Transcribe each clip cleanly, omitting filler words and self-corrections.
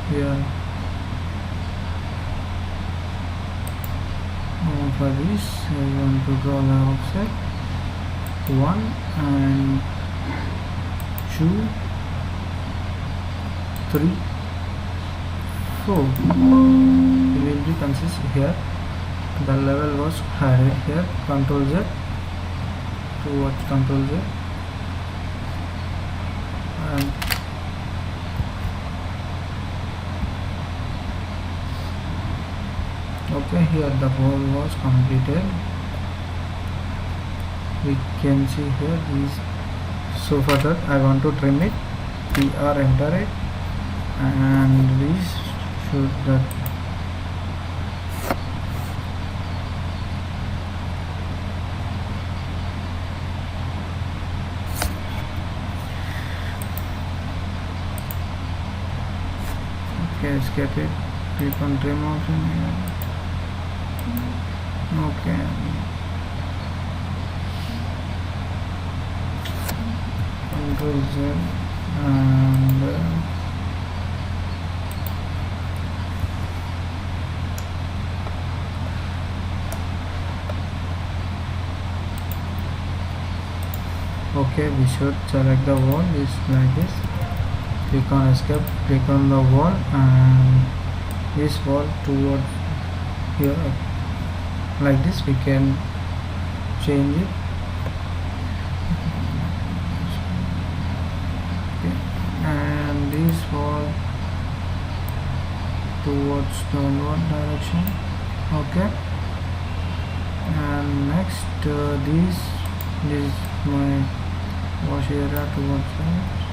here. For this I want to draw the offset 1 and 2 3 4. It will be consist here. The level was added here. Control Z towards Control Z, and okay, here the wall was completed. We can see here these. So for that I want to trim it. PR, enter it, and this should that okay, escape it, click on trim option here. Okay, Control Z, and okay, we should select the wall is like this. Click on escape, click on the wall, and this wall towards here like this. We can change it. Okay. And this wall towards downward direction. Okay, and next this is my wash area towards that.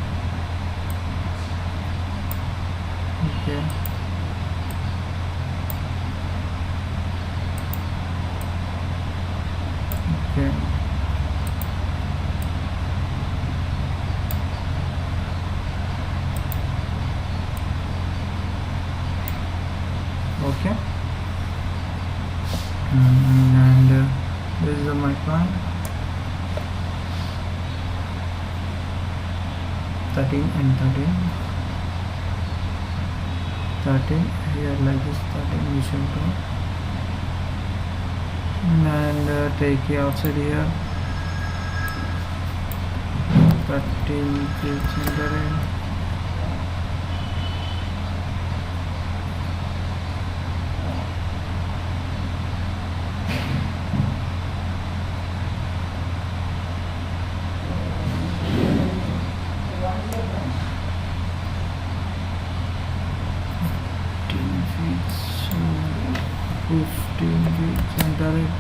Okay, okay, okay, and this is my plan. 13 and 13 here like this. 13 we should do, and take it outside here. 13 feet center in. So 15 feet center it.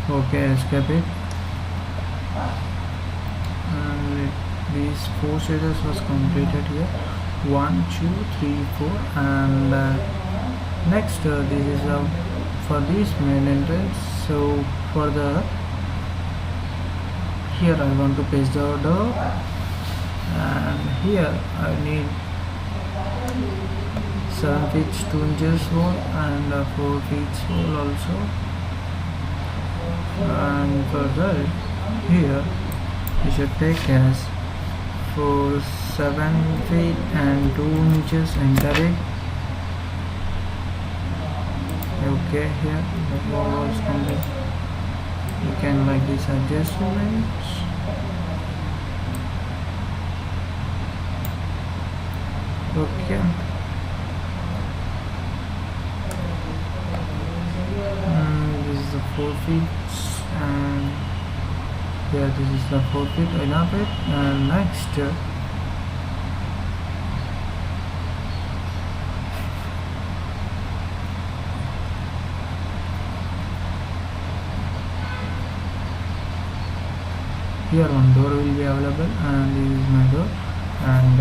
Okay, escape it, and these 4 stages was completed here. 1 2 3 4, and next this is for this main entrance. So for the here I want to paste the door, and here I need 7 feet 2 inches wall and 4 feet wall also. And further here you should take as for 7 feet and 2 inches enter it. Okay, here the wall was complete. You can like this adjustments. Okay, this is the 4 feet, and yeah, this is the 4 feet enough it. And next here one door will be available, and this is my door, and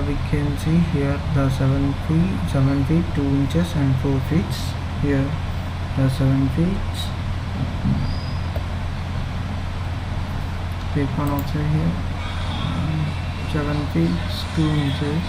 we can see here the 7 feet 2 inches and 4 feet. Here the 7 feet. Click on option here. 7 feet 2 inches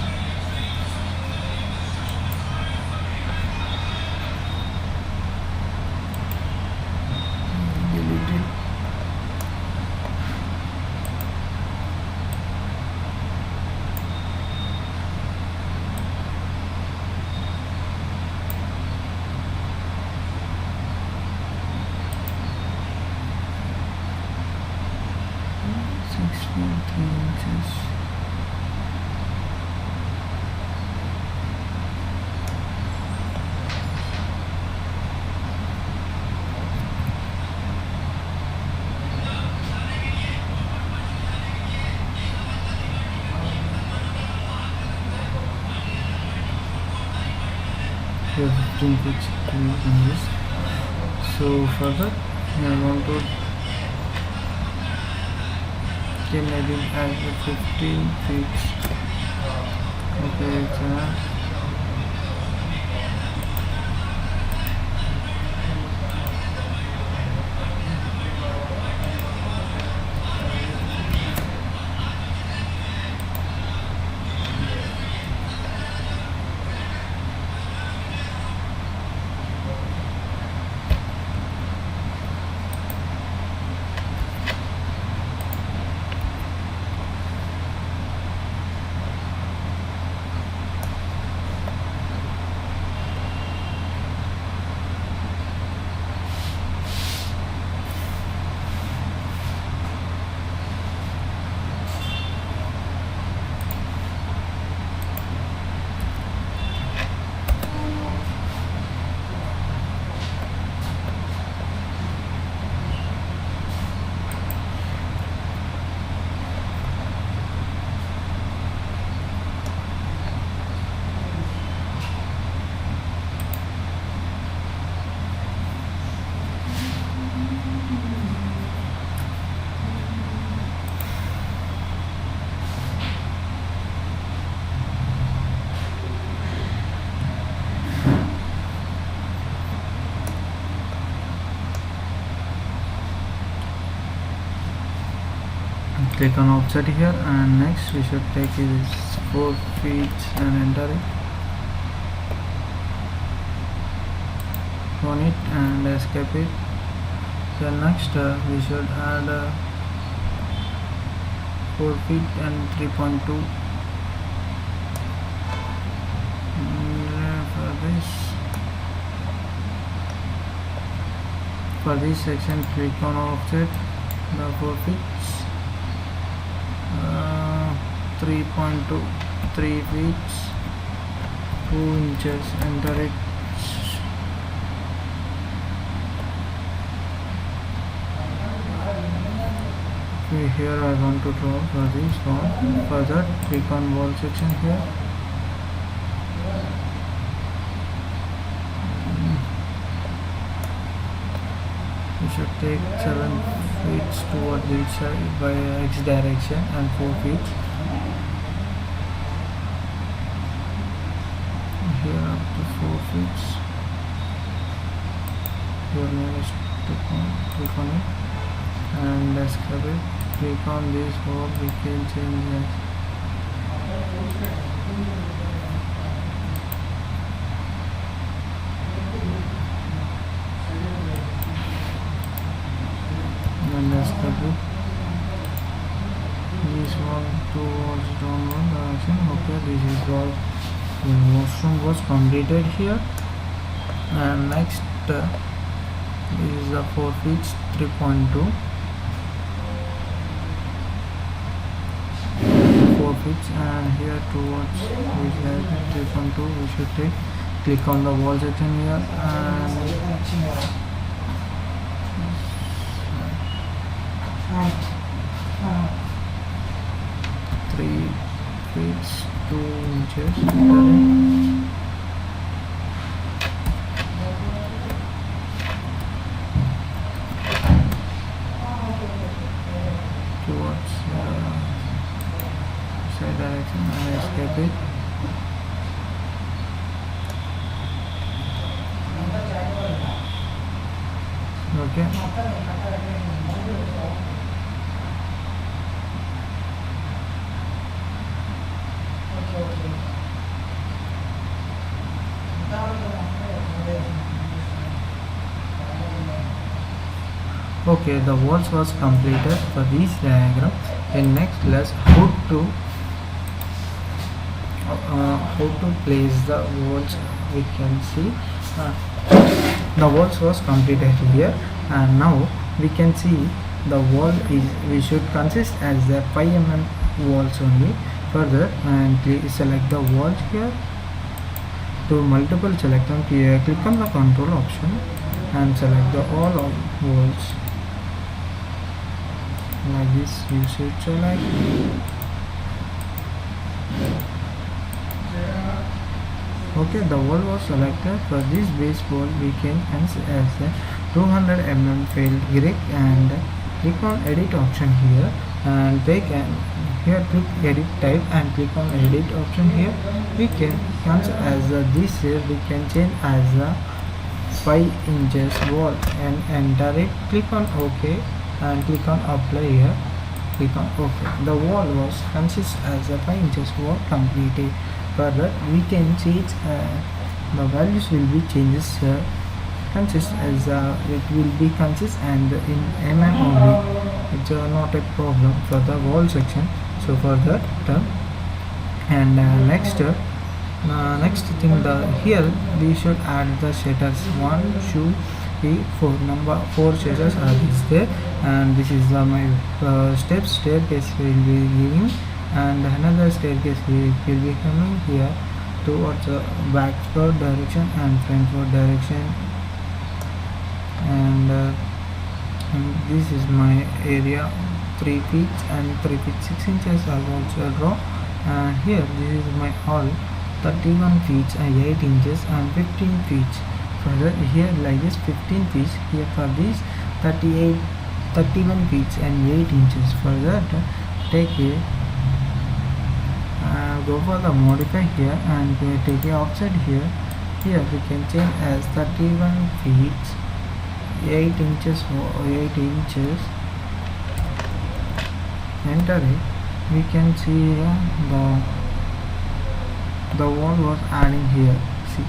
here 15 feet in this. So further I want to maybe add 15 feet. Okay, it's click on offset here, and next we should take is 4 feet and enter it on it and escape it. Then next we should add 4 feet and 3.2. For this section, click on offset the 4 feet, 3.2, 3 feet, 2 inches, enter it. Okay, here I want to draw for this wall. For that, click on wall section here. We should take 7 feet towards each side by x direction and 4 feet. Here up to 4 feet. Your name is click on it and escape it. Click on this wall, we can change that. And escape it. This one towards downward direction. Okay, this is all. The washroom was completed here, and next this is the 4 feet 3.2, 4 feet, and here towards which is 3.2 we should take. Click on the wall section here and 3 feet 2 inches towards side direction and escape it. Okay. Okay, the walls was completed for this diagram. And next, let's how to place the walls. We can see the walls was completed here, and now we can see the wall is we should consist as the 5 mm walls only. Further, and select the walls here. To multiple select on here, click on the control option and select the all of walls. Like this, you should select. Okay, the wall was selected. For this base wall we can consider as a 200 failed grid, and click on edit option here, and take and here click edit type and click on edit option here. We can consider as this here we can change as a 5 inches wall and enter it. Click on OK and click on apply here. Click on OK. The wall was consists as a 5 inches wall completed. Further we can change the values will be changes consist as it will be consist and in only. It's not a problem for the wall section. So for that and next thing, here we should add the shutters 1 2 3 4 number 4 shutters are there, and this is my staircase will be giving, and another staircase will be coming here towards the backward direction and frontward direction, and this is my area 3 feet and 3 feet 6 inches I also draw, and here this is my hall 31 feet and 8 inches and 15 feet. Further here like this 15 feet, here for this 31 feet and 8 inches. For that take it go for the modify here and take a offset here. Here we can change as 31 feet 8 inches or 8 inches. Enter it. We can see the wall was adding here. See,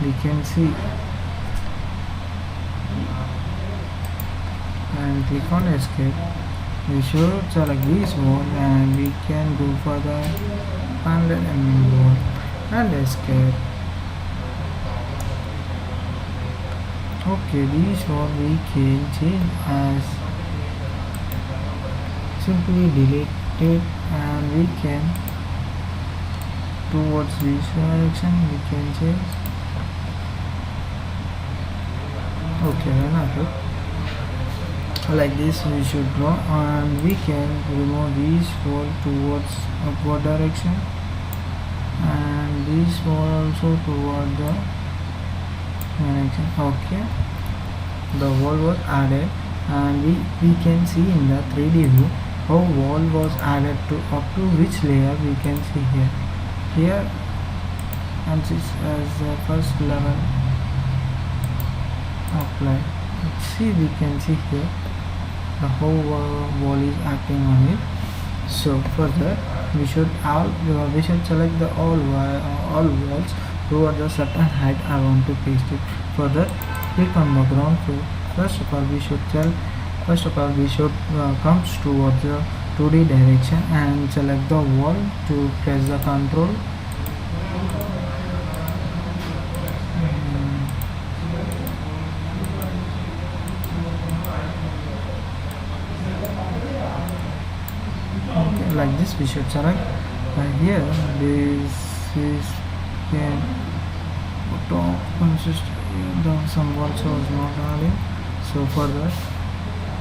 we can see, and click on escape. We should select this wall and we can go for the 100 wall and escape. Okay, this wall we can change as simply delete it, and we can towards this direction we can change. Okay, another like this we should draw, and we can remove this wall towards upward direction and this wall also toward the direction. Okay, the wall was added, and we can see in the 3D view how wall was added to up to which layer we can see here. Here and this as the first level apply. See, we can see here the whole wall is acting on it. So for that we should select the all walls toward the certain height I want to paste it. For that click on the ground floor. First of all we should comes towards the 2D direction and select the wall to press the control. Okay, like this we should select, and here this is can top consist some walls was not adding. So for that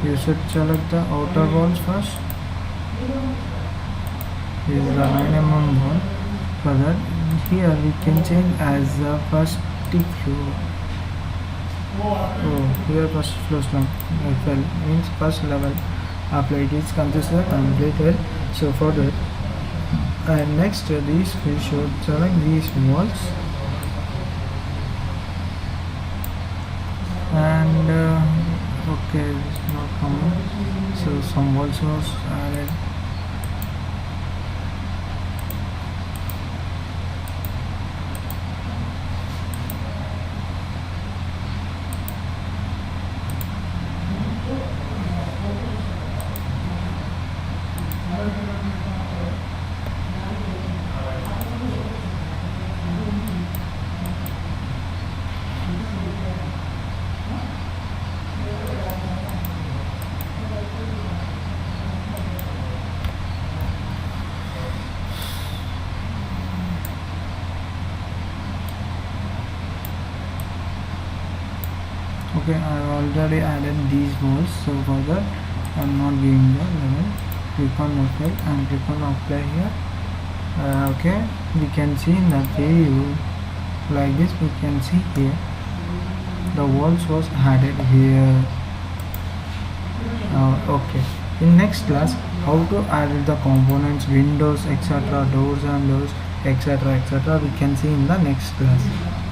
you should select the outer walls first. This is the 9 wall. For that here we can change as the first floor. Oh, here first floor slump means first level applied is considered completed. So for that and next these we should select these walls, and okay, it's not coming, so some walls was added. Okay, I already added these walls, so for that I am not giving the level. Click on OK and click on apply here. Okay, we can see in the view like this. We can see here the walls was added here. Okay, in next class how to add the components, windows, etc., doors and doors, etc., etc., we can see in the next class.